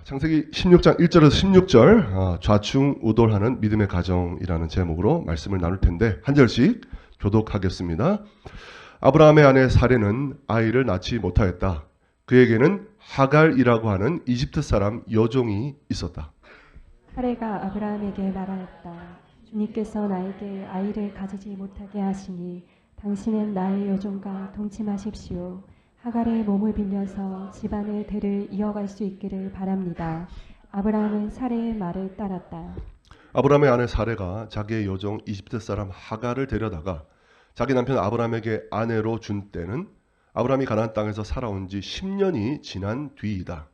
창세기 16장 1절에서 16절 좌충우돌하는 믿음의 가정이라는 제목으로 말씀을 나눌 텐데 한 절씩 교독하겠습니다. 아브라함의 아내 사레는 아이를 낳지 못하였다. 그에게는 하갈이라고 하는 이집트 사람 여종이 있었다. 사레가 아브라함에게 말하였다. 주님께서 나에게 아이를 가지지 못하게 하시니 당신은 나의 여종과 동침하십시오. 하갈의 몸을 빌려서 집안의 대를 이어갈 수 있기를 바랍니다. 아브라함은 사레의 말을 따랐다. 아브라함의 아내 사레가 자기의 여종 이집트 사람 하갈을 데려다가 자기 남편 아브라함에게 아내로 준 때는 아브라함이 가나안 땅에서 살아온 지 10년이 지난 뒤이다.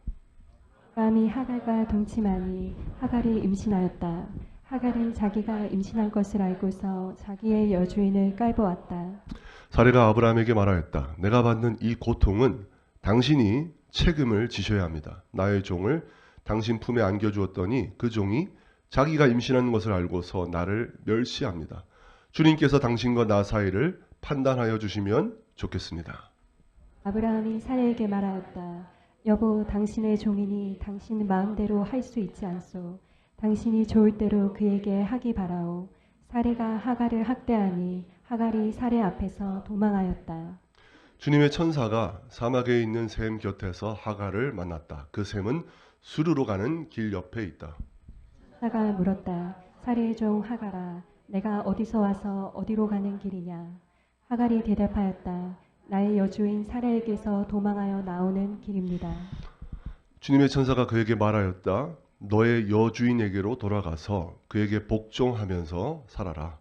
아브라함이 하갈과 동침하니 하갈이 임신하였다. 하갈은 자기가 임신한 것을 알고서 자기의 여주인을 깔보았다. 사레가 아브라함에게 말하였다. 내가 받는 이 고통은 당신이 책임을 지셔야 합니다. 나의 종을 당신 품에 안겨주었더니 그 종이 자기가 임신한 것을 알고서 나를 멸시합니다. 주님께서 당신과 나 사이를 판단하여 주시면 좋겠습니다. 아브라함이 사레에게 말하였다. 여보, 당신의 종이니 당신 마음대로 할 수 있지 않소. 당신이 좋을 대로 그에게 하기 바라오. 사레가 하갈을 학대하니 하갈이 사레 앞에서 도망하였다. 주님의 천사가 사막에 있는 샘 곁에서 하갈을 만났다. 그 샘은 수르로 가는 길 옆에 있다. 천사가 물었다. 사레의 종 하갈아, 내가 어디서 와서 어디로 가는 길이냐? 하갈이 대답하였다. 나의 여주인 사레에게서 도망하여 나오는 길입니다. 주님의 천사가 그에게 말하였다. 너의 여주인에게로 돌아가서 그에게 복종하면서 살아라.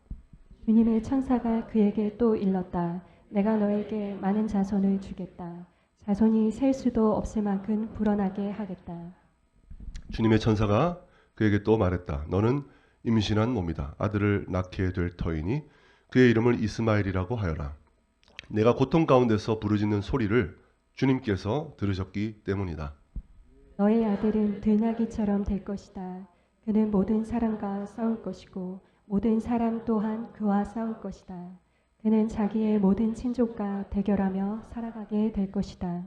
주님의 천사가 그에게 또 일렀다. 내가 너에게 많은 자손을 주겠다. 자손이 셀 수도 없을 만큼 불어나게 하겠다. 주님의 천사가 그에게 또 말했다. 너는 임신한 몸이다. 아들을 낳게 될 터이니 그의 이름을 이스마엘이라고 하여라. 내가 고통 가운데서 부르짖는 소리를 주님께서 들으셨기 때문이다. 너의 아들은 들나귀처럼 될 것이다. 그는 모든 사람과 싸울 것이고 모든 사람 또한 그와 싸울 것이다. 그는 자기의 모든 친족과 대결하며 살아가게 될 것이다.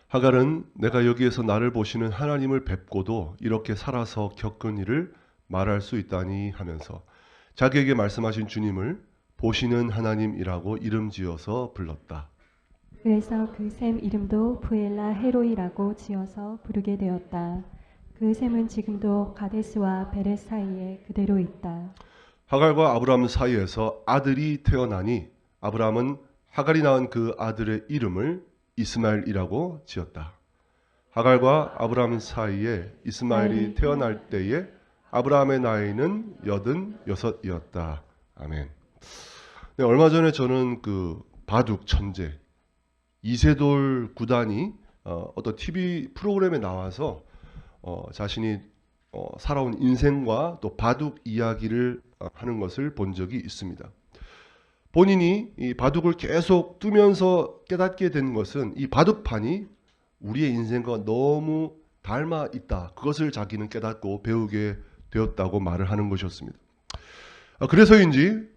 하갈은 내가 여기에서 나를 보시는 하나님을 뵙고도 이렇게 살아서 겪은 일을 말할 수 있다니 하면서 자기에게 말씀하신 주님을 보시는 하나님이라고 이름 지어서 불렀다. 그래서 그 샘 이름도 부엘라 헤로이라고 지어서 부르게 되었다. 그 샘은 지금도 가데스와 베렛 사이에 그대로 있다. 하갈과 아브라함 사이에서 아들이 태어나니 아브라함은 하갈이 낳은 그 아들의 이름을 이스마엘이라고 지었다. 하갈과 아브라함 사이에 이스마엘이 태어날 때에 아브라함의 나이는 86이었다. 아멘. 네, 얼마 전에 저는 그 바둑 천재 이세돌 구단이 어떤 TV 프로그램에 나와서 자신이 살아온 인생과 또 바둑 이야기를 하는 것을 본 적이 있습니다. 본인이 이 바둑을 계속 두면서 깨닫게 된 것은 이 바둑판이 우리의 인생과 너무 닮아 있다. 그것을 자기는 깨닫고 배우게 되었다고 말을 하는 것이었습니다. 그래서인지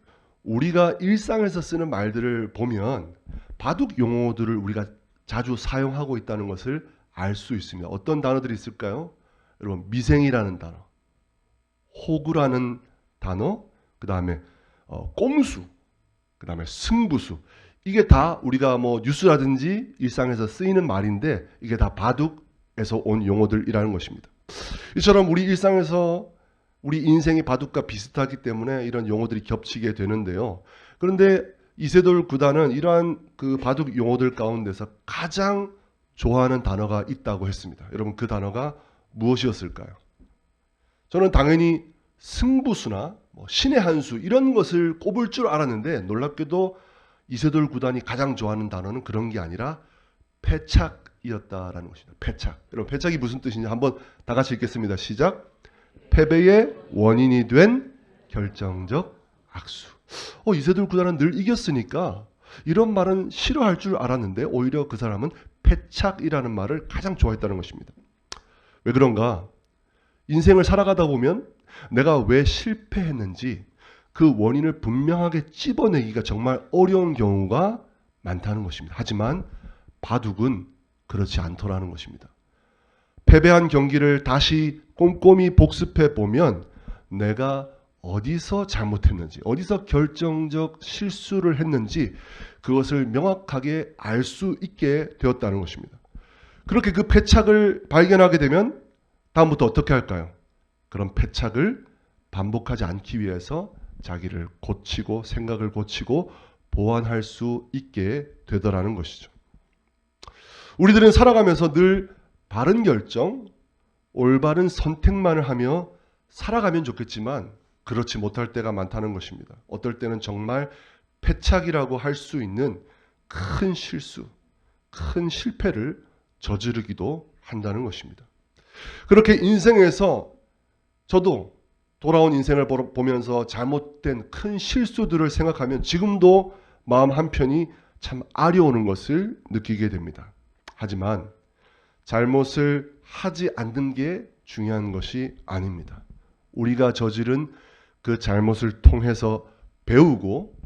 우리가 일상에서 쓰는 말들을 보면 바둑 용어들을 우리가 자주 사용하고 있다는 것을 알 수 있습니다. 어떤 단어들이 있을까요? 여러분, 미생이라는 단어, 호구라는 단어, 그 다음에 꼼수, 그 다음에 승부수. 이게 다 우리가 뭐 뉴스라든지 일상에서 쓰이는 말인데 이게 다 바둑에서 온 용어들이라는 것입니다. 이처럼 우리 일상에서 우리 인생이 바둑과 비슷하기 때문에 이런 용어들이 겹치게 되는데요. 그런데 이세돌 구단은 이러한 그 바둑 용어들 가운데서 가장 좋아하는 단어가 있다고 했습니다. 여러분, 그 단어가 무엇이었을까요? 저는 당연히 승부수나 신의 한수 이런 것을 꼽을 줄 알았는데 놀랍게도 이세돌 구단이 가장 좋아하는 단어는 그런 게 아니라 패착이었다라는 것입니다. 패착. 여러분, 패착이 무슨 뜻인지 한번 다 같이 읽겠습니다. 시작. 패배의 원인이 된 결정적 악수. 이세돌 구단은 늘 이겼으니까 이런 말은 싫어할 줄 알았는데 오히려 그 사람은 패착이라는 말을 가장 좋아했다는 것입니다. 왜 그런가? 인생을 살아가다 보면 내가 왜 실패했는지 그 원인을 분명하게 찝어내기가 정말 어려운 경우가 많다는 것입니다. 하지만 바둑은 그렇지 않더라는 것입니다. 패배한 경기를 다시 꼼꼼히 복습해 보면 내가 어디서 잘못했는지, 어디서 결정적 실수를 했는지 그것을 명확하게 알 수 있게 되었다는 것입니다. 그렇게 그 패착을 발견하게 되면 다음부터 어떻게 할까요? 그런 패착을 반복하지 않기 위해서 자기를 고치고 생각을 고치고 보완할 수 있게 되더라는 것이죠. 우리들은 살아가면서 늘 바른 결정, 올바른 선택만을 하며 살아가면 좋겠지만 그렇지 못할 때가 많다는 것입니다. 어떨 때는 정말 패착이라고 할 수 있는 큰 실수, 큰 실패를 저지르기도 한다는 것입니다. 그렇게 인생에서 저도 돌아온 인생을 보면서 잘못된 큰 실수들을 생각하면 지금도 마음 한편이 참 아려오는 것을 느끼게 됩니다. 하지만 잘못을 하지 않는 게 중요한 것이 아닙니다. 우리가 저지른 그 잘못을 통해서 배우고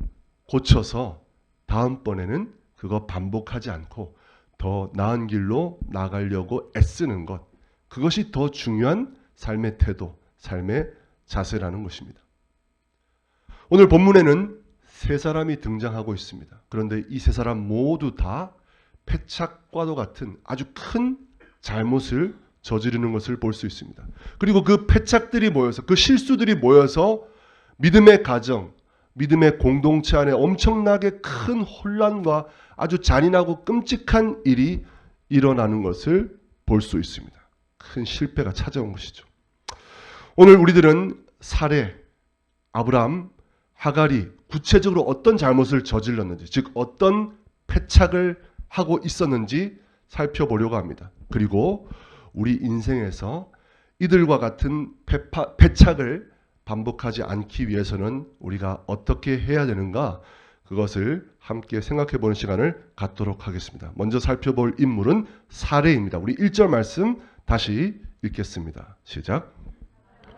고쳐서 다음번에는 그거 반복하지 않고 더 나은 길로 나가려고 애쓰는 것, 그것이 더 중요한 삶의 태도, 삶의 자세라는 것입니다. 오늘 본문에는 세 사람이 등장하고 있습니다. 그런데 이 세 사람 모두 다 패착과도 같은 아주 큰 잘못을 저지르는 것을 볼 수 있습니다. 그리고 그 패착들이 모여서, 그 실수들이 모여서 믿음의 가정, 믿음의 공동체 안에 엄청나게 큰 혼란과 아주 잔인하고 끔찍한 일이 일어나는 것을 볼 수 있습니다. 큰 실패가 찾아온 것이죠. 오늘 우리들은 사레, 아브람, 하갈이 구체적으로 어떤 잘못을 저질렀는지, 즉 어떤 패착을 하고 있었는지 살펴보려고 합니다. 그리고 우리 인생에서 이들과 같은 패착을 반복하지 않기 위해서는 우리가 어떻게 해야 되는가, 그것을 함께 생각해 보는 시간을 갖도록 하겠습니다. 먼저 살펴볼 인물은 사레입니다. 우리 1절 말씀 다시 읽겠습니다. 시작.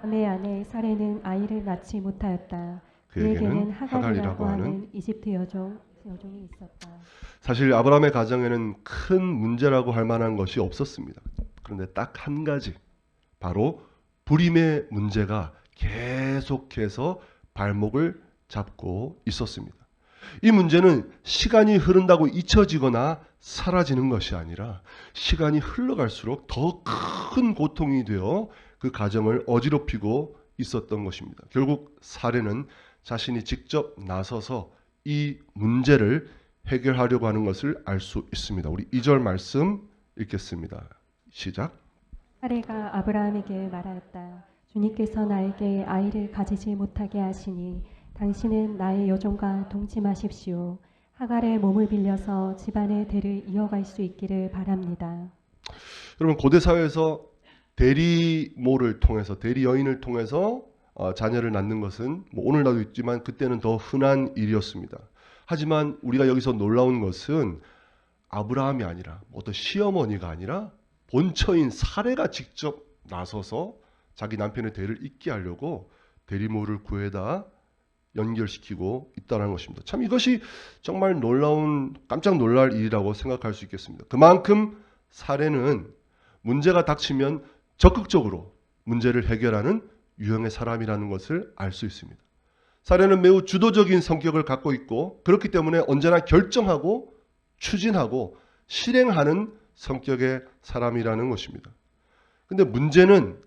아내 아내 사레는 아이를 낳지 못하였다. 그에게는 그에게는 하갈이라고 하는 이집트 여종이 있었다. 사실 아브라함의 가정에는 큰 문제라고 할 만한 것이 없었습니다. 그런데 딱 한 가지, 바로 불임의 문제가 계속해서 발목을 잡고 있었습니다. 이 문제는 시간이 흐른다고 잊혀지거나 사라지는 것이 아니라 시간이 흘러갈수록 더 큰 고통이 되어 그 가정을 어지럽히고 있었던 것입니다. 결국 사레는 자신이 직접 나서서 이 문제를 해결하려고 하는 것을 알 수 있습니다. 우리 2절 말씀 읽겠습니다. 시작. 사레가 아브라함에게 말하였다. 주님께서 나에게 아이를 가지지 못하게 하시니 당신은 나의 여종과 동침하십시오. 하갈의 몸을 빌려서 집안의 대를 이어갈 수 있기를 바랍니다. 여러분, 고대 사회에서 대리모를 통해서, 대리 여인을 통해서 자녀를 낳는 것은 오늘날도 있지만 그때는 더 흔한 일이었습니다. 하지만 우리가 여기서 놀라운 것은 아브라함이 아니라 어떤 시어머니가 아니라 본처인 사레가 직접 나서서 자기 남편의 대를 잇게 하려고 대리모를 구해다 연결시키고 있다는 것입니다. 참 이것이 정말 놀라운, 깜짝 놀랄 일이라고 생각할 수 있겠습니다. 그만큼 사레는 문제가 닥치면 적극적으로 문제를 해결하는 유형의 사람이라는 것을 알 수 있습니다. 사레는 매우 주도적인 성격을 갖고 있고 그렇기 때문에 언제나 결정하고 추진하고 실행하는 성격의 사람이라는 것입니다. 근데 문제는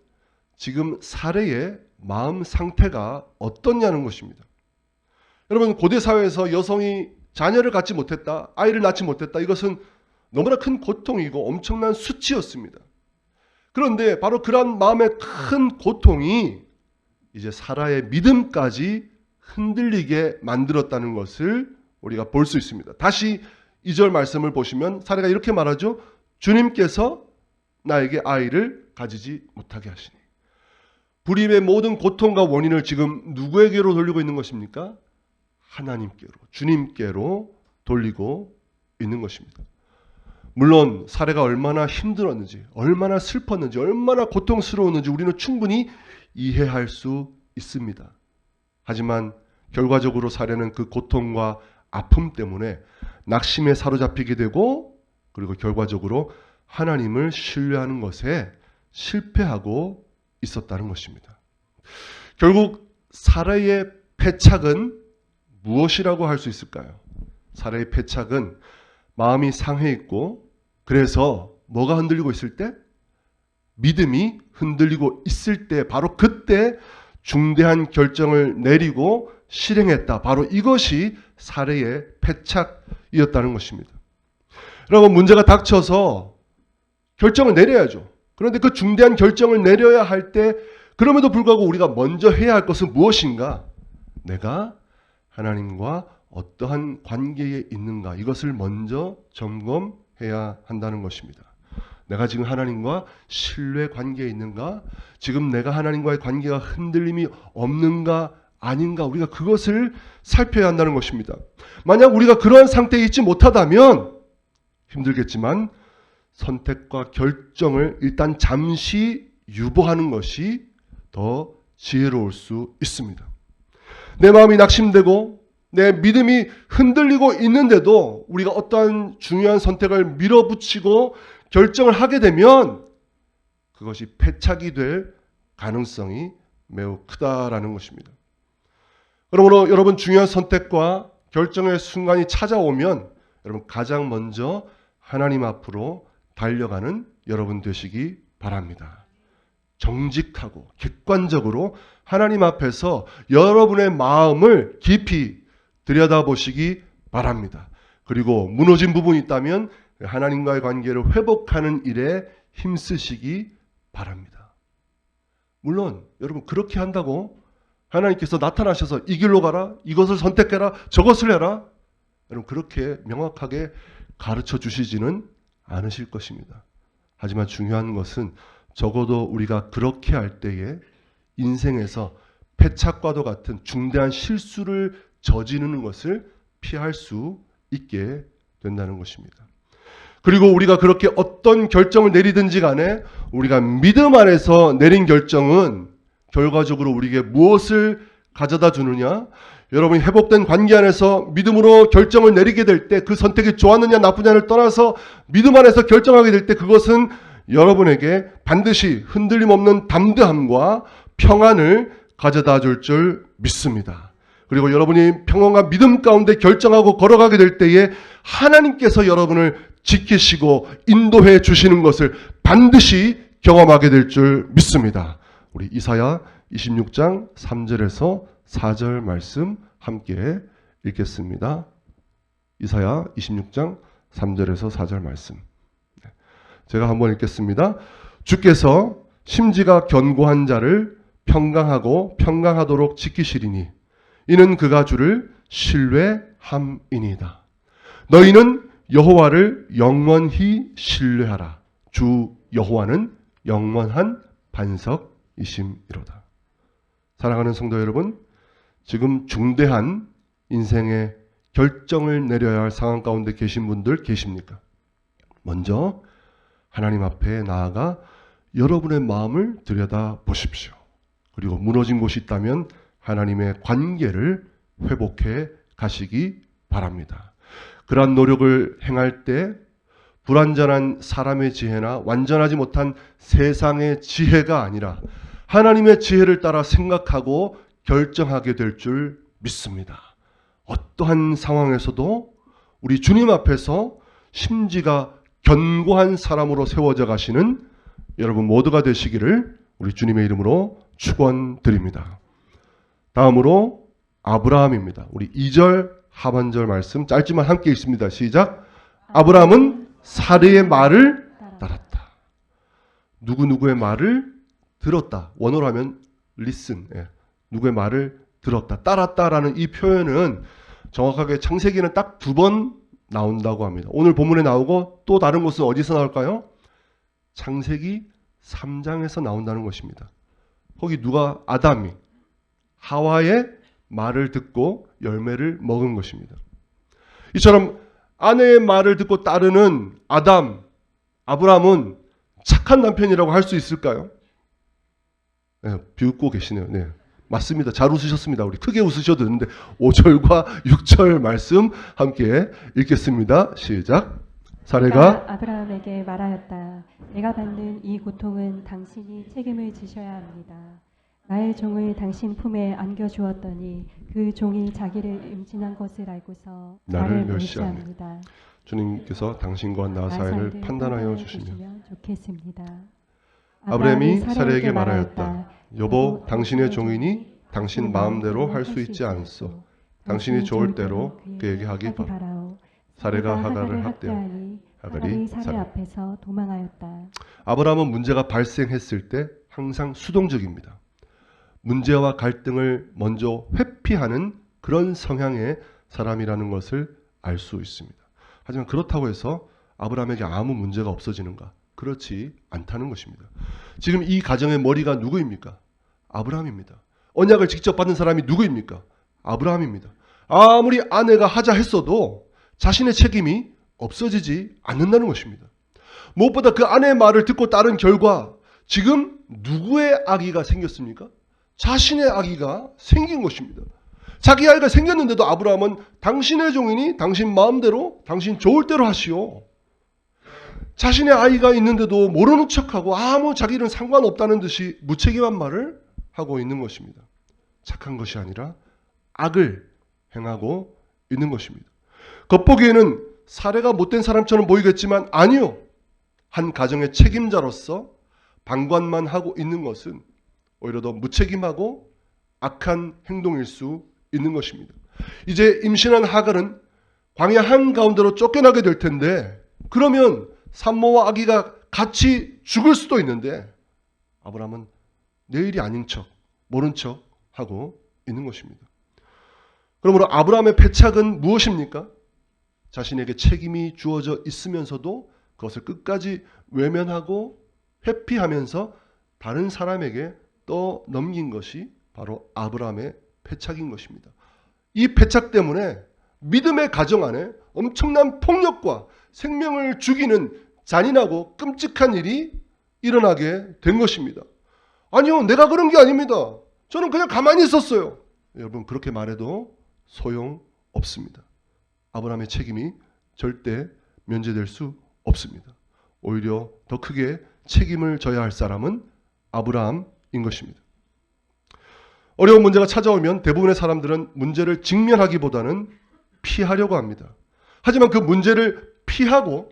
지금 사레의 마음 상태가 어떻냐는 것입니다. 여러분, 고대 사회에서 여성이 자녀를 갖지 못했다, 아이를 낳지 못했다, 이것은 너무나 큰 고통이고 엄청난 수치였습니다. 그런데 바로 그런 마음의 큰 고통이 이제 사라의 믿음까지 흔들리게 만들었다는 것을 우리가 볼 수 있습니다. 다시 2절 말씀을 보시면 사라가 이렇게 말하죠. 주님께서 나에게 아이를 가지지 못하게 하시니. 불임의 모든 고통과 원인을 지금 누구에게로 돌리고 있는 것입니까? 하나님께로, 주님께로 돌리고 있는 것입니다. 물론 사례가 얼마나 힘들었는지, 얼마나 슬펐는지, 얼마나 고통스러웠는지 우리는 충분히 이해할 수 있습니다. 하지만 결과적으로 사례는 그 고통과 아픔 때문에 낙심에 사로잡히게 되고, 그리고 결과적으로 하나님을 신뢰하는 것에 실패하고 있었다는 것입니다. 결국 사라의 패착은 무엇이라고 할 수 있을까요? 사라의 패착은 마음이 상해 있고, 그래서 뭐가 흔들리고 있을 때? 믿음이 흔들리고 있을 때, 바로 그때 중대한 결정을 내리고 실행했다. 바로 이것이 사례의 패착이었다는 것입니다. 여러분, 문제가 닥쳐서 결정을 내려야죠. 그런데 그 중대한 결정을 내려야 할 때, 그럼에도 불구하고 우리가 먼저 해야 할 것은 무엇인가? 내가 하나님과 어떠한 관계에 있는가? 이것을 먼저 점검해야 한다는 것입니다. 내가 지금 하나님과 신뢰 관계에 있는가? 지금 내가 하나님과의 관계가 흔들림이 없는가? 아닌가? 우리가 그것을 살펴야 한다는 것입니다. 만약 우리가 그러한 상태에 있지 못하다면 힘들겠지만 선택과 결정을 일단 잠시 유보하는 것이 더 지혜로울 수 있습니다. 내 마음이 낙심되고 내 믿음이 흔들리고 있는데도 우리가 어떠한 중요한 선택을 밀어붙이고 결정을 하게 되면 그것이 패착이 될 가능성이 매우 크다라는 것입니다. 그러므로 여러분, 중요한 선택과 결정의 순간이 찾아오면 여러분 가장 먼저 하나님 앞으로 달려가는 여러분 되시기 바랍니다. 정직하고 객관적으로 하나님 앞에서 여러분의 마음을 깊이 들여다보시기 바랍니다. 그리고 무너진 부분이 있다면 하나님과의 관계를 회복하는 일에 힘쓰시기 바랍니다. 물론 여러분, 그렇게 한다고 하나님께서 나타나셔서 이 길로 가라, 이것을 선택해라, 저것을 해라, 여러분 그렇게 명확하게 가르쳐 주시지는 않으실 것입니다. 하지만 중요한 것은 적어도 우리가 그렇게 할 때에 인생에서 패착과도 같은 중대한 실수를 저지르는 것을 피할 수 있게 된다는 것입니다. 그리고 우리가 그렇게 어떤 결정을 내리든지 간에 우리가 믿음 안에서 내린 결정은 결과적으로 우리에게 무엇을 가져다 주느냐? 여러분이 회복된 관계 안에서 믿음으로 결정을 내리게 될 때 그 선택이 좋았느냐 나쁘냐를 떠나서 믿음 안에서 결정하게 될 때 그것은 여러분에게 반드시 흔들림 없는 담대함과 평안을 가져다 줄 믿습니다. 그리고 여러분이 평안과 믿음 가운데 결정하고 걸어가게 될 때에 하나님께서 여러분을 지키시고 인도해 주시는 것을 반드시 경험하게 될 줄 믿습니다. 우리 이사야 26장 3절에서 4절 말씀 함께 읽겠습니다. 이사야 26장 3절에서 4절 말씀. 제가 한번 읽겠습니다. 주께서 심지가 견고한 자를 평강하고 평강하도록 지키시리니 이는 그가 주를 신뢰함이니이다. 너희는 여호와를 영원히 신뢰하라. 주 여호와는 영원한 반석이심이로다. 사랑하는 성도 여러분, 지금 중대한 인생의 결정을 내려야 할 상황 가운데 계신 분들 계십니까? 먼저 하나님 앞에 나아가 여러분의 마음을 들여다 보십시오. 그리고 무너진 곳이 있다면 하나님의 관계를 회복해 가시기 바랍니다. 그러한 노력을 행할 때 불완전한 사람의 지혜나 완전하지 못한 세상의 지혜가 아니라 하나님의 지혜를 따라 생각하고 결정하게 될 줄 믿습니다. 어떠한 상황에서도 우리 주님 앞에서 심지가 견고한 사람으로 세워져 가시는 여러분 모두가 되시기를 우리 주님의 이름으로 축원드립니다. 다음으로 아브라함입니다. 우리 2절 하반절 말씀 짧지만 함께 읽습니다. 시작. 아브라함은 사례의 말을 따랐다. 누구누구의 말을 들었다. 원어로 하면 listen. 누구의 말을 들었다. 따랐다라는 이 표현은 정확하게 창세기는 딱 2번 나온다고 합니다. 오늘 본문에 나오고 또 다른 곳은 어디서 나올까요? 창세기 3장에서 나온다는 것입니다. 거기 누가 아담이 하와의 말을 듣고 열매를 먹은 것입니다. 이처럼 아내의 말을 듣고 따르는 아브라함은 착한 남편이라고 할 수 있을까요? 네, 비웃고 계시네요. 네, 맞습니다. 잘 웃으셨습니다. 우리 크게 웃으셔도 되는데 5절과 6절 말씀 함께 읽겠습니다. 시작. 사례가 아브라함에게 말하였다. 내가 받는 이 고통은 당신이 책임을 지셔야 합니다. 나의 종을 당신 품에 안겨주었더니 그 종이 자기를 임신한 것을 알고서 나를 나를 멸시합니다. 멸시합니다. 주님께서 당신과 나 사이를 판단하여 주시면 좋겠습니다. 아브라함이 사례에게 말하였다. 여보, 당신의 종이니 당신 마음대로 할 수 있지 않소. 당신이 좋을 대로 그에게 하기 바라오. 사례가 하갈을 학대하니 하갈이 사례 사례. 앞에서 도망하였다. 아브라함은 문제가 발생했을 때 항상 수동적입니다. 문제와 갈등을 먼저 회피하는 그런 성향의 사람이라는 것을 알 수 있습니다. 하지만 그렇다고 해서 아브라함에게 아무 문제가 없어지는가? 그렇지 않다는 것입니다. 지금 이 가정의 머리가 누구입니까? 아브라함입니다. 언약을 직접 받은 사람이 누구입니까? 아브라함입니다. 아무리 아내가 하자 했어도 자신의 책임이 없어지지 않는다는 것입니다. 무엇보다 그 아내의 말을 듣고 따른 결과 지금 누구의 아기가 생겼습니까? 자신의 아기가 생긴 것입니다. 자기 아이가 생겼는데도 아브라함은 당신의 종이니 당신 마음대로 당신 좋을 대로 하시오. 자신의 아이가 있는데도 모르는 척하고 아무 자기 일은 상관없다는 듯이 무책임한 말을 하고 있는 것입니다. 착한 것이 아니라 악을 행하고 있는 것입니다. 겉보기에는 사례가 못된 사람처럼 보이겠지만 아니요. 한 가정의 책임자로서 방관만 하고 있는 것은 오히려 더 무책임하고 악한 행동일 수 있는 것입니다. 이제 임신한 하갈은 광야 한가운데로 쫓겨나게 될 텐데 그러면 산모와 아기가 같이 죽을 수도 있는데 아브라함은 내 일이 아닌 척, 모른 척 하고 있는 것입니다. 그러므로 아브라함의 패착은 무엇입니까? 자신에게 책임이 주어져 있으면서도 그것을 끝까지 외면하고 회피하면서 다른 사람에게 떠넘긴 것이 바로 아브라함의 패착인 것입니다. 이 패착 때문에 믿음의 가정 안에 엄청난 폭력과 생명을 죽이는 잔인하고 끔찍한 일이 일어나게 된 것입니다. 아니요, 내가 그런 게 아닙니다. 저는 그냥 가만히 있었어요. 여러분, 그렇게 말해도 소용없습니다. 아브라함의 책임이 절대 면제될 수 없습니다. 오히려 더 크게 책임을 져야 할 사람은 아브라함인 것입니다. 어려운 문제가 찾아오면 대부분의 사람들은 문제를 직면하기보다는 피하려고 합니다. 하지만 그 문제를 피하고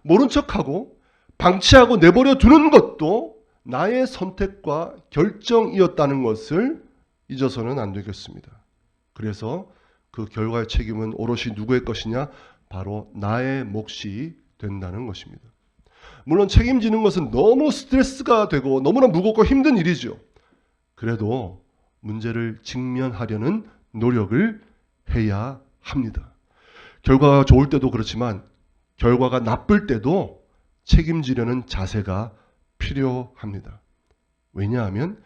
모른 척하고 방치하고 내버려 두는 것도 나의 선택과 결정이었다는 것을 잊어서는 안 되겠습니다. 그래서 그 결과의 책임은 오롯이 누구의 것이냐? 바로 나의 몫이 된다는 것입니다. 물론 책임지는 것은 너무 스트레스가 되고 너무나 무겁고 힘든 일이죠. 그래도 문제를 직면하려는 노력을 해야 합니다. 결과가 좋을 때도 그렇지만 결과가 나쁠 때도 책임지려는 자세가 필요합니다. 왜냐하면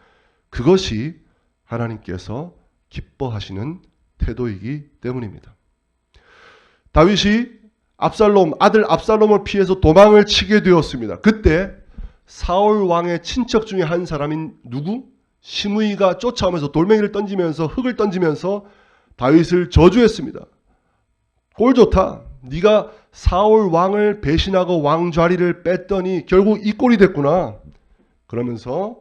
그것이 하나님께서 기뻐하시는 태도이기 때문입니다. 다윗이 아들 압살롬을 피해서 도망을 치게 되었습니다. 그때 사울 왕의 친척 중에 한 사람인 누구? 시므이가 쫓아오면서 돌멩이를 던지면서 흙을 던지면서 다윗을 저주했습니다. 꼴 좋다. 네가 사울 왕을 배신하고 왕 자리를 뺐더니 결국 이 꼴이 됐구나. 그러면서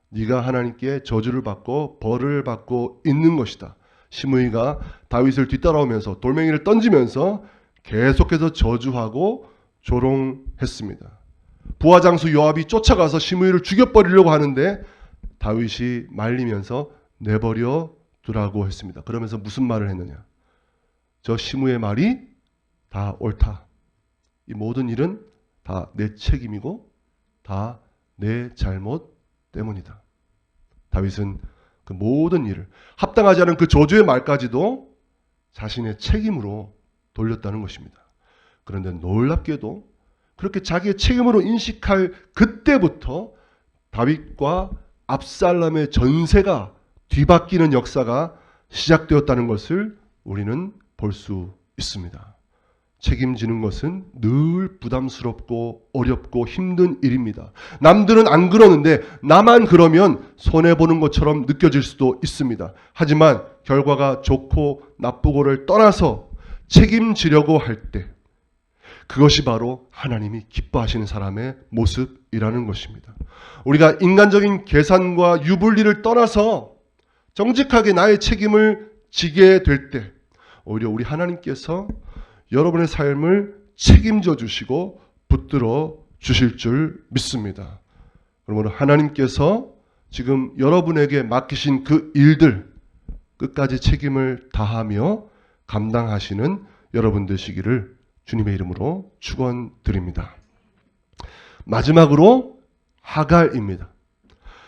네가 하나님께 저주를 받고 벌을 받고 있는 것이다. 시므이가 다윗을 뒤따라오면서 돌멩이를 던지면서 계속해서 저주하고 조롱했습니다. 부하장수 요압이 쫓아가서 시므이를 죽여버리려고 하는데 다윗이 말리면서 내버려 두라고 했습니다. 그러면서 무슨 말을 했느냐? 저 시므의 말이 다 옳다. 이 모든 일은 다 내 책임이고 다 내 잘못 때문이다. 다윗은 그 모든 일을 합당하지 않은 그 저주의 말까지도 자신의 책임으로 돌렸다는 것입니다. 그런데 놀랍게도 그렇게 자기의 책임으로 인식할 그때부터 다윗과 압살롬의 전세가 뒤바뀌는 역사가 시작되었다는 것을 우리는 볼 수 있습니다. 책임지는 것은 늘 부담스럽고 어렵고 힘든 일입니다. 남들은 안 그러는데 나만 그러면 손해보는 것처럼 느껴질 수도 있습니다. 하지만 결과가 좋고 나쁘고를 떠나서 책임지려고 할 때, 그것이 바로 하나님이 기뻐하시는 사람의 모습이라는 것입니다. 우리가 인간적인 계산과 유불리를 떠나서 정직하게 나의 책임을 지게 될 때 오히려 우리 하나님께서 여러분의 삶을 책임져 주시고 붙들어 주실 줄 믿습니다. 그러므로 하나님께서 지금 여러분에게 맡기신 그 일들 끝까지 책임을 다하며 감당하시는 여러분 되시기를 주님의 이름으로 축원드립니다. 마지막으로 하갈입니다.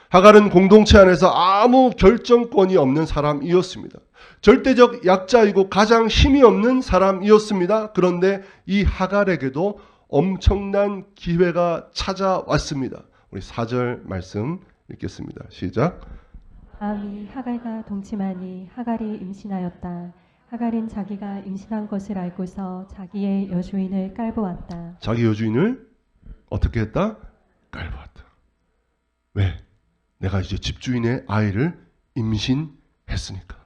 하갈은 공동체 안에서 아무 결정권이 없는 사람이었습니다. 절대적 약자이고 가장 힘이 없는 사람이었습니다. 그런데 이 하갈에게도 엄청난 기회가 찾아왔습니다. 우리 4절 말씀 읽겠습니다. 시작. 아함이 하갈과 동침하니 하갈이 임신하였다. 하갈은 자기가 임신한 것을 알고서 자기의 여주인을 깔보았다. 자기 여주인을 어떻게 했다? 깔보았다. 왜? 내가 이제 집주인의 아이를 임신했으니까.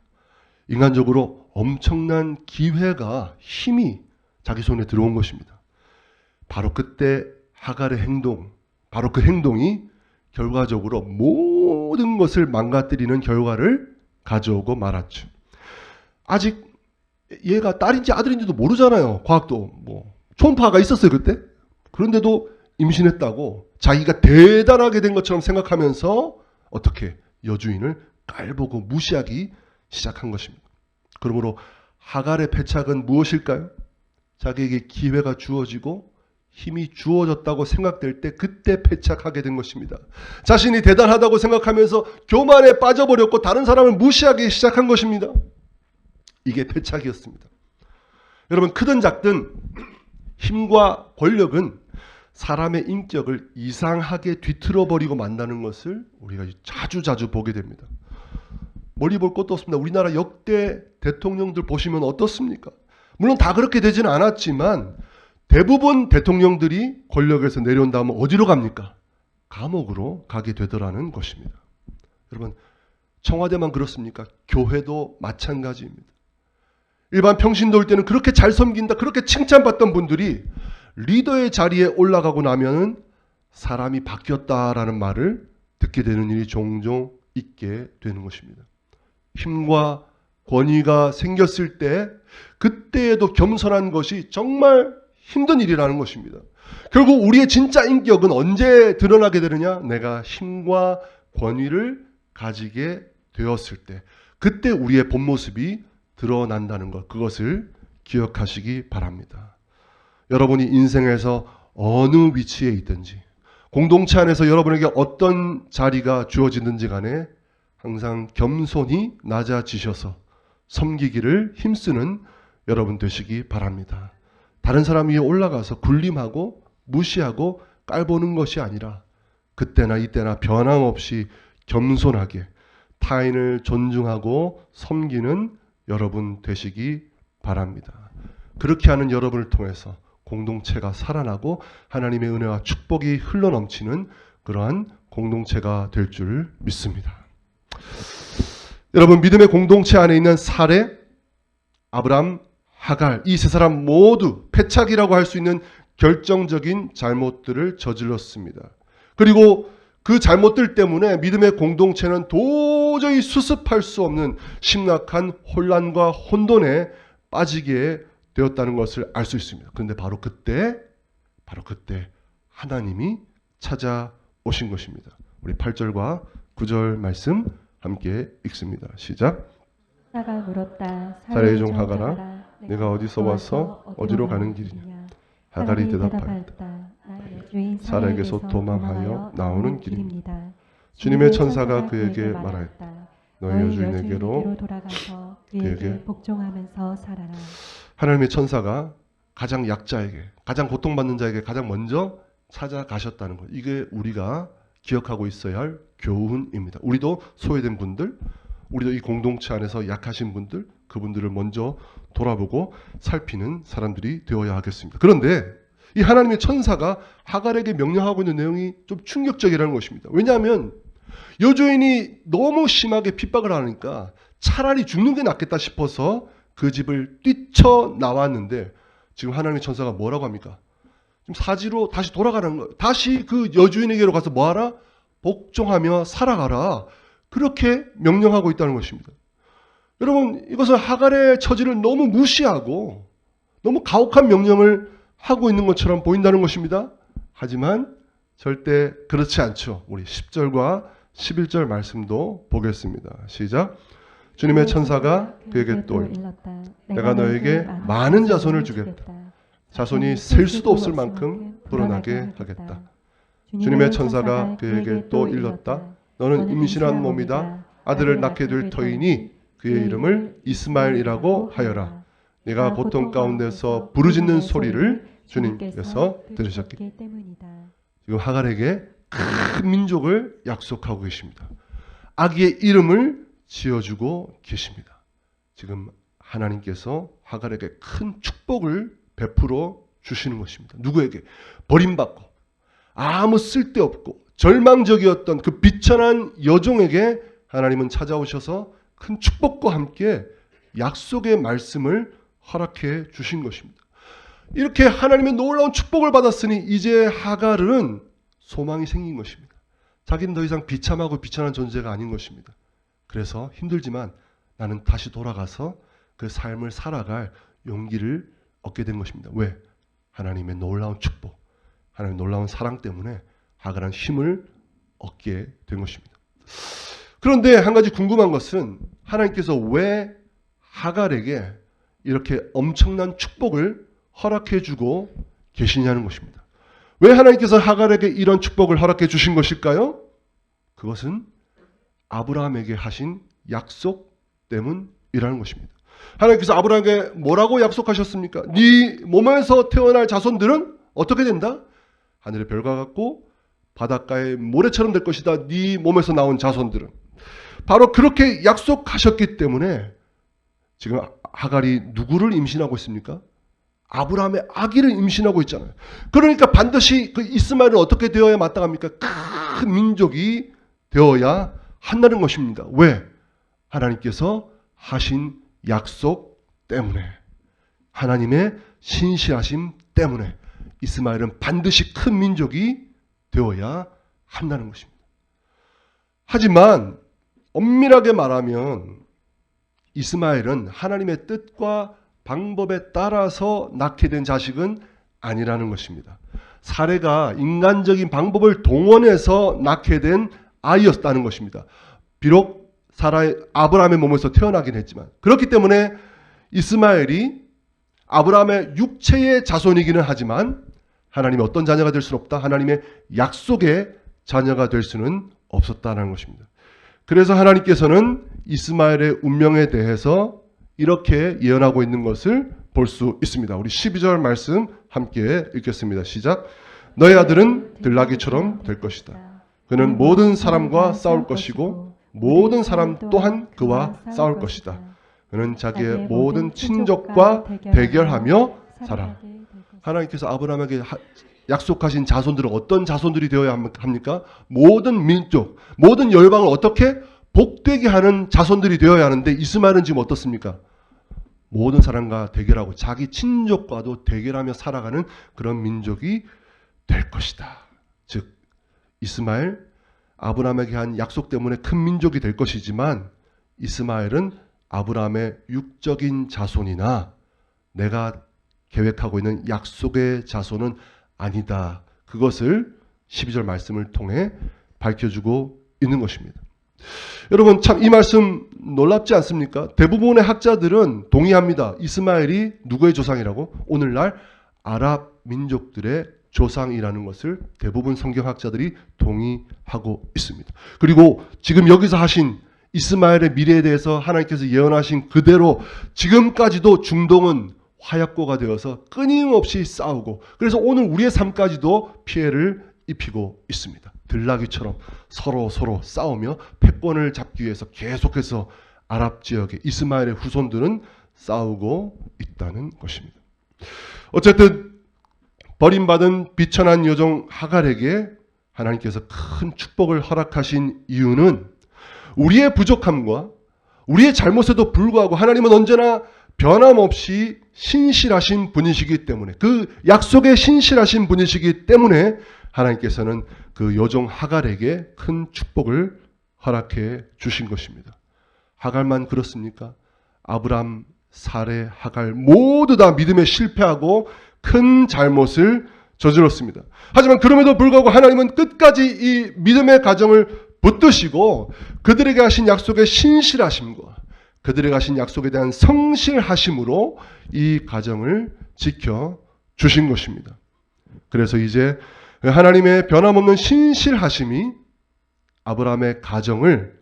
인간적으로 엄청난 기회가 힘이 자기 손에 들어온 것입니다. 바로 그때 하갈의 행동, 바로 그 행동이 결과적으로 모든 것을 망가뜨리는 결과를 가져오고 말았죠. 아직 얘가 딸인지 아들인지도 모르잖아요. 과학도 초음파가 있었어요 그때. 그런데도 임신했다고 자기가 대단하게 된 것처럼 생각하면서 어떻게 여주인을 깔보고 무시하기 시작한 것입니다. 그러므로 하갈의 패착은 무엇일까요? 자기에게 기회가 주어지고 힘이 주어졌다고 생각될 때 그때 패착하게 된 것입니다. 자신이 대단하다고 생각하면서 교만에 빠져버렸고 다른 사람을 무시하기 시작한 것입니다. 이게 패착이었습니다. 여러분, 크든 작든 힘과 권력은 사람의 인격을 이상하게 뒤틀어버리고 만다는 것을 우리가 자주 보게 됩니다. 머리 볼 것도 없습니다. 우리나라 역대 대통령들 보시면 어떻습니까? 물론 다 그렇게 되지는 않았지만 대부분 대통령들이 권력에서 내려온 다음에 어디로 갑니까? 감옥으로 가게 되더라는 것입니다. 여러분, 청와대만 그렇습니까? 교회도 마찬가지입니다. 일반 평신도 올 때는 그렇게 잘 섬긴다, 그렇게 칭찬받던 분들이 리더의 자리에 올라가고 나면은 사람이 바뀌었다라는 말을 듣게 되는 일이 종종 있게 되는 것입니다. 힘과 권위가 생겼을 때 그때에도 겸손한 것이 정말 힘든 일이라는 것입니다. 결국 우리의 진짜 인격은 언제 드러나게 되느냐? 내가 힘과 권위를 가지게 되었을 때, 그때 우리의 본 모습이 드러난다는 것, 그것을 기억하시기 바랍니다. 여러분이 인생에서 어느 위치에 있든지, 공동체 안에서 여러분에게 어떤 자리가 주어지든지 간에 항상 겸손히 낮아지셔서 섬기기를 힘쓰는 여러분 되시기 바랍니다. 다른 사람 위에 올라가서 군림하고 무시하고 깔보는 것이 아니라 그때나 이때나 변함없이 겸손하게 타인을 존중하고 섬기는 여러분 되시기 바랍니다. 그렇게 하는 여러분을 통해서 공동체가 살아나고 하나님의 은혜와 축복이 흘러넘치는 그러한 공동체가 될 줄 믿습니다. 여러분, 믿음의 공동체 안에 있는 사례, 아브람, 하갈, 이 세 사람 모두 패착이라고 할 수 있는 결정적인 잘못들을 저질렀습니다. 그리고 그 잘못들 때문에 믿음의 공동체는 도저히 수습할 수 없는 심각한 혼란과 혼돈에 빠지게 되었다는 것을 알 수 있습니다. 그런데 바로 그때 하나님이 찾아오신 것입니다. 우리 8절과 9절 말씀 함께 읽습니다. 시작. 사가 물었다. 사례의 종 하갈아, 내가 어디서 와서 어디로 가는 길이냐? 하갈이 대답하였다. 사라에게서 도망하여 나오는 길입니다. 주님의 천사가 그에게 말하였다. 너희 여주인에게로 돌아가서 그에게 그에게 복종하면서 살아라. 하나님의 천사가 가장 약자에게, 가장 고통받는 자에게 가장 먼저 찾아가셨다는 것. 이게 우리가 기억하고 있어야 할 교훈입니다. 우리도 소외된 분들, 우리도 이 공동체 안에서 약하신 분들, 그분들을 먼저 돌아보고 살피는 사람들이 되어야 하겠습니다. 그런데 이 하나님의 천사가 하갈에게 명령하고 있는 내용이 좀 충격적이라는 것입니다. 왜냐하면 여주인이 너무 심하게 핍박을 하니까 차라리 죽는 게 낫겠다 싶어서 그 집을 뛰쳐나왔는데 지금 하나님의 천사가 뭐라고 합니까? 지금 사지로 다시 돌아가는 거예요. 다시 그 여주인에게로 가서 뭐하라? 복종하며 살아가라. 그렇게 명령하고 있다는 것입니다. 여러분, 이것은 하갈의 처지를 너무 무시하고 너무 가혹한 명령을 하고 있는 것처럼 보인다는 것입니다. 하지만 절대 그렇지 않죠. 우리 10절과 11절 말씀도 보겠습니다. 시작. 주님의 천사가 그에게 또 일렀다. 내가 너에게 많은 자손을 주겠다. 자손이 셀 수도 없을 만큼 불어나게 하겠다. 주님의 천사가 그에게 또 일렀다. 너는 임신한 몸이다. 아들을 낳게 될 터이니 그의 이름을 이스마엘이라고 하여라. 네가 고통 가운데서 부르짖는 소리를 주님께서 들으셨기 때문이다. 지금 하갈에게 큰 민족을 약속하고 계십니다. 아기의 이름을 지어주고 계십니다. 지금 하나님께서 하갈에게 큰 축복을 베풀어 주시는 것입니다. 누구에게? 버림받고 아무 쓸데없고 절망적이었던 그 비천한 여종에게 하나님은 찾아오셔서 큰 축복과 함께 약속의 말씀을 허락해 주신 것입니다. 이렇게 하나님의 놀라운 축복을 받았으니 이제 하갈은 소망이 생긴 것입니다. 자기는 더 이상 비참하고 비천한 존재가 아닌 것입니다. 그래서 힘들지만 나는 다시 돌아가서 그 삶을 살아갈 용기를 얻게 된 것입니다. 왜? 하나님의 놀라운 축복, 하나님의 놀라운 사랑 때문에 하갈은 힘을 얻게 된 것입니다. 그런데 한 가지 궁금한 것은 하나님께서 왜 하갈에게 이렇게 엄청난 축복을 허락해 주고 계시냐는 것입니다. 왜 하나님께서 하갈에게 이런 축복을 허락해 주신 것일까요? 그것은 아브라함에게 하신 약속 때문이라는 것입니다. 하나님께서 아브라함에게 뭐라고 약속하셨습니까? 네 몸에서 태어날 자손들은 어떻게 된다? 하늘의 별과 같고 바닷가의 모래처럼 될 것이다. 네 몸에서 나온 자손들은. 바로 그렇게 약속하셨기 때문에 지금 하갈이 누구를 임신하고 있습니까? 아브라함의 아기를 임신하고 있잖아요. 그러니까 반드시 그 이스마엘은 어떻게 되어야 마땅합니까? 큰 민족이 되어야 한다는 것입니다. 왜? 하나님께서 하신 약속 때문에, 하나님의 신실하심 때문에 이스마엘은 반드시 큰 민족이 되어야 한다는 것입니다. 하지만 엄밀하게 말하면 이스마엘은 하나님의 뜻과 방법에 따라서 낳게 된 자식은 아니라는 것입니다. 사례가 인간적인 방법을 동원해서 낳게 된 아이였다는 것입니다. 비록 아브라함의 몸에서 태어나긴 했지만, 그렇기 때문에 이스마엘이 아브라함의 육체의 자손이기는 하지만 하나님의 어떤 자녀가 될 수는 없다. 하나님의 약속의 자녀가 될 수는 없었다는 것입니다. 그래서 하나님께서는 이스마엘의 운명에 대해서 이렇게 예언하고 있는 것을 볼 수 있습니다. 우리 12절 말씀 함께 읽겠습니다. 시작. 너의 아들은 들나귀처럼 될 것이다. 그는 모든 사람과 싸울 것이고 모든 사람 또한 그와 싸울 것이다. 그는 자기의 모든 친족과 대결하며 살아. 하나님께서 아브라함에게 약속하신 자손들은 어떤 자손들이 되어야 합니까? 모든 민족, 모든 열방을 어떻게 복되게 하는 자손들이 되어야 하는데 이스마엘은 지금 어떻습니까? 모든 사람과 대결하고 자기 친족과도 대결하며 살아가는 그런 민족이 될 것이다. 즉 이스마엘, 아브라함에게 한 약속 때문에 큰 민족이 될 것이지만 이스마엘은 아브라함의 육적인 자손이나 내가 계획하고 있는 약속의 자손은 아니다. 그것을 12절 말씀을 통해 밝혀주고 있는 것입니다. 여러분 참 이 말씀 놀랍지 않습니까? 대부분의 학자들은 동의합니다. 이스마엘이 누구의 조상이라고? 오늘날 아랍 민족들의 조상이라는 것을 대부분 성경학자들이 동의하고 있습니다. 그리고 지금 여기서 하신 이스마엘의 미래에 대해서 하나님께서 예언하신 그대로 지금까지도 중동은 화약고가 되어서 끊임없이 싸우고, 그래서 오늘 우리의 삶까지도 피해를 입히고 있습니다. 들나귀처럼 서로 싸우며 패권을 잡기 위해서 계속해서 아랍 지역의 이스마엘의 후손들은 싸우고 있다는 것입니다. 어쨌든 버림받은 비천한 여종 하갈에게 하나님께서 큰 축복을 허락하신 이유는 우리의 부족함과 우리의 잘못에도 불구하고 하나님은 언제나 변함없이 신실하신 분이시기 때문에, 그 약속에 신실하신 분이시기 때문에 하나님께서는 그 여종 하갈에게 큰 축복을 허락해 주신 것입니다. 하갈만 그렇습니까? 아브람, 사레, 하갈 모두 다 믿음에 실패하고 큰 잘못을 저질렀습니다. 하지만 그럼에도 불구하고 하나님은 끝까지 이 믿음의 가정을 붙드시고 그들에게 하신 약속의 신실하심과 그들에게 하신 약속에 대한 성실하심으로 이 가정을 지켜 주신 것입니다. 그래서 이제 하나님의 변함없는 신실하심이 아브라함의 가정을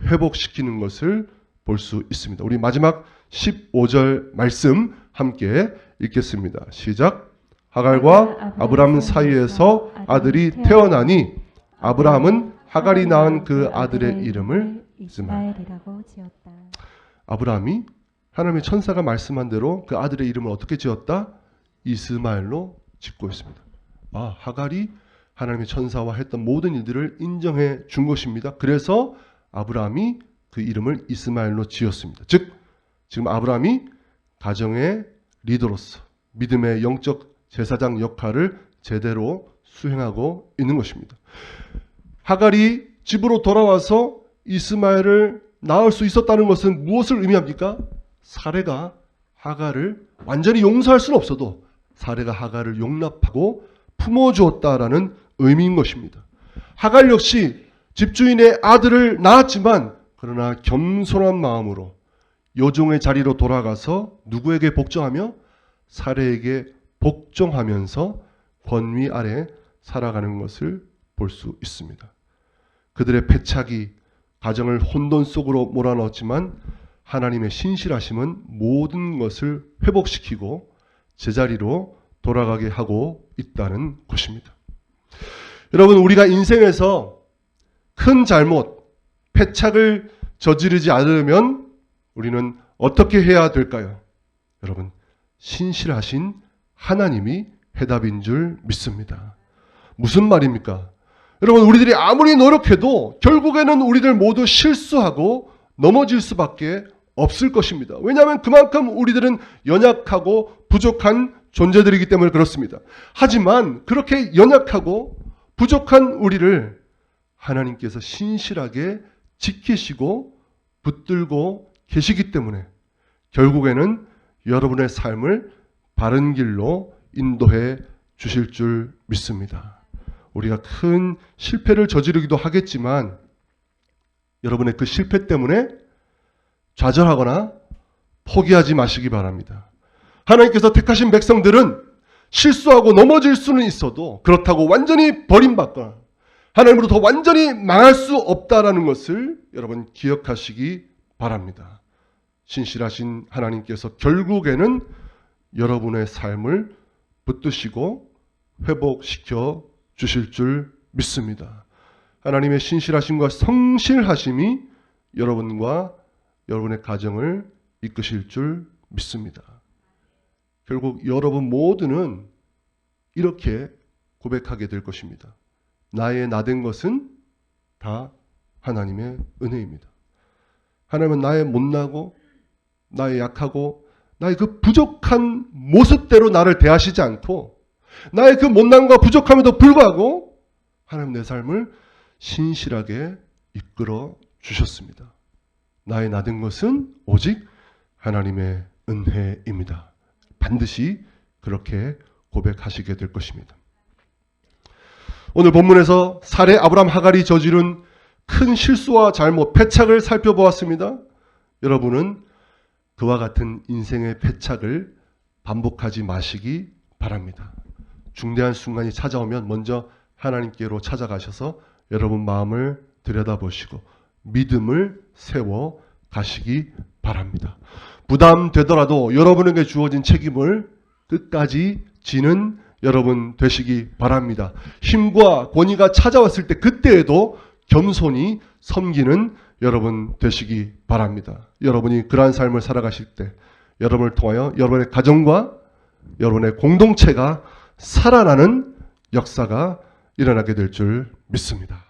회복시키는 것을 볼 수 있습니다. 우리 마지막 15절 말씀 함께 읽겠습니다. 시작. 하갈과 아브라함 사이에서 아들이 태어나니 아브라함은 하갈이 낳은 그 아들의 이름을 이스마엘이라고 지었다. 아브라함이 하나님의 천사가 말씀한 대로 그 아들의 이름을 어떻게 지었다? 이스마엘로 짓고 있습니다. 하갈이 하나님의 천사와 했던 모든 일들을 인정해 준 것입니다. 그래서 아브라함이 그 이름을 이스마엘로 지었습니다. 즉 지금 아브라함이 가정의 리더로서 믿음의 영적 제사장 역할을 제대로 수행하고 있는 것입니다. 하갈이 집으로 돌아와서 이스마엘을 낳을 수 있었다는 것은 무엇을 의미합니까? 사레가 하갈을 완전히 용서할 수는 없어도 사레가 하갈을 용납하고 품어주었다라는 의미인 것입니다. 하갈 역시 집주인의 아들을 낳았지만 그러나 겸손한 마음으로 여종의 자리로 돌아가서 누구에게 복종하며? 사레에게 복종하면서 권위 아래 살아가는 것을 볼 수 있습니다. 그들의 패착이 가정을 혼돈 속으로 몰아넣었지만 하나님의 신실하심은 모든 것을 회복시키고 제자리로 돌아가게 하고 있다는 것입니다. 여러분, 우리가 인생에서 큰 잘못, 패착을 저지르지 않으면 우리는 어떻게 해야 될까요? 여러분, 신실하신 하나님이 해답인 줄 믿습니다. 무슨 말입니까? 여러분, 우리들이 아무리 노력해도 결국에는 우리들 모두 실수하고 넘어질 수밖에 없을 것입니다. 왜냐하면 그만큼 우리들은 연약하고 부족한 존재들이기 때문에 그렇습니다. 하지만 그렇게 연약하고 부족한 우리를 하나님께서 신실하게 지키시고 붙들고 계시기 때문에 결국에는 여러분의 삶을 바른 길로 인도해 주실 줄 믿습니다. 우리가 큰 실패를 저지르기도 하겠지만 여러분의 그 실패 때문에 좌절하거나 포기하지 마시기 바랍니다. 하나님께서 택하신 백성들은 실수하고 넘어질 수는 있어도 그렇다고 완전히 버림받거나 하나님으로부터 완전히 망할 수 없다라는 것을 여러분 기억하시기 바랍니다. 신실하신 하나님께서 결국에는 여러분의 삶을 붙드시고 회복시켜 주실 줄 믿습니다. 하나님의 신실하심과 성실하심이 여러분과 여러분의 가정을 이끄실 줄 믿습니다. 결국 여러분 모두는 이렇게 고백하게 될 것입니다. 나의 나된 것은 다 하나님의 은혜입니다. 하나님은 나의 못나고 나의 약하고 나의 그 부족한 모습대로 나를 대하시지 않고 나의 그 못남과 부족함에도 불구하고 하나님 내 삶을 신실하게 이끌어 주셨습니다. 나의 나된 것은 오직 하나님의 은혜입니다. 반드시 그렇게 고백하시게 될 것입니다. 오늘 본문에서 사레, 아브람, 하갈이 저지른 큰 실수와 잘못, 패착을 살펴보았습니다. 여러분은 그와 같은 인생의 패착을 반복하지 마시기 바랍니다. 중대한 순간이 찾아오면 먼저 하나님께로 찾아가셔서 여러분 마음을 들여다보시고 믿음을 세워 가시기 바랍니다. 부담되더라도 여러분에게 주어진 책임을 끝까지 지는 여러분 되시기 바랍니다. 힘과 권위가 찾아왔을 때 그때에도 겸손히 섬기는 여러분 되시기 바랍니다. 여러분이 그러한 삶을 살아가실 때 여러분을 통하여 여러분의 가정과 여러분의 공동체가 살아나는 역사가 일어나게 될 줄 믿습니다.